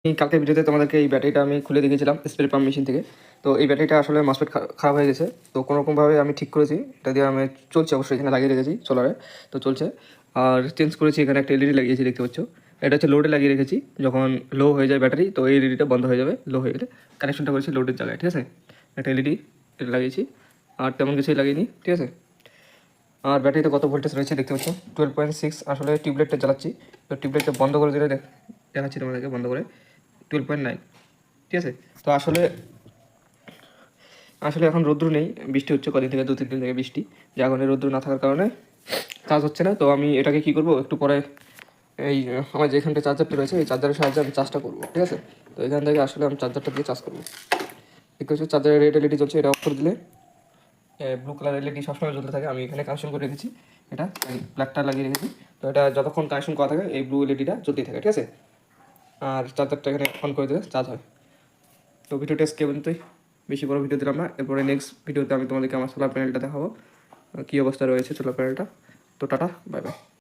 এই কালকের ভিডিওতে তোমাদেরকে এই ব্যাটারিটা আমি খুলে দেখিয়েছিলাম স্প্রে পাম্প মেশিন থেকে। তো এই ব্যাটারিটা আসলে মসফেট খারাপ হয়ে গেছে, তো কোনোরকমভাবে আমি ঠিক করেছি। এটা দিয়ে আমি চলছে, অবশ্যই এখানে লাগিয়ে রেখেছি সোলারে, তো চলছে। আর চেঞ্জ করেছি, এখানে একটা এলইডি লাগিয়েছি, দেখতে পাচ্ছ। এটা হচ্ছে লোডে লাগিয়ে রেখেছি, যখন লো হয়ে যায় ব্যাটারি তো এই এলইডিটা বন্ধ হয়ে যাবে, লো হয়ে গেলে কানেকশনটা করেছি লোডের জায়গায়, ঠিক আছে। একটা এলইডি এটা লাগিয়েছি, আর তেমন কিছুই লাগিয়ে ঠিক আছে। আর ব্যাটারিতে কত ভোল্টেজ রয়েছে দেখতে পাচ্ছ, 12.6। আসলে টিউবলাইটটা জ্বালাচ্ছি, তো টিউবলাইটটা বন্ধ করে দিলে দেখাচ্ছি তোমাদেরকে, বন্ধ করে 12.9, ঠিক আছে। তো আসলে আসলে এখন রৌদ্র নেই, বৃষ্টি হচ্ছে কদিন থেকে, 2-3 দিন থেকে বৃষ্টি, যে এখন রৌদ্র না থাকার কারণে চার্জ হচ্ছে না। তো আমি এটাকে কী করবো, একটু পরে এই আমার যেখানটা চার্জারটা রয়েছে এই চার্জারের সাহায্যে আমি চার্জটা করবো, ঠিক আছে। তো এখান থেকে আসলে আমি চার্জারটা দিয়ে চার্জ করবো। ঠিক আছে, চার্জারের রেড এলইডি চলছে, এটা অফ করে দিলে ব্লু কালার এলইডি সবসময় জ্বলতে থাকে। আমি এখানে কানেকশন করে রেখেছি, এটা প্লাগটা লাগিয়ে রেখেছি। তো এটা যতক্ষণ কানেকশন করা থাকে এই ব্লু এলইডিটা জ্বলতেই থাকে, ঠিক আছে। আর চার্জারটা এখানে অন করে দিলে চার্জ হয়। তো ভিডিওটা আজকে পর্যন্তই, বেশি বড় ভিডিও দিলাম না। এরপরে নেক্সট ভিডিওতে আমি তোমাদেরকে আমার সোলার প্যানেলটা দেখাবো, কী অবস্থা রয়েছে সোলার প্যানেলটা। তো টাটা, বাই বাই।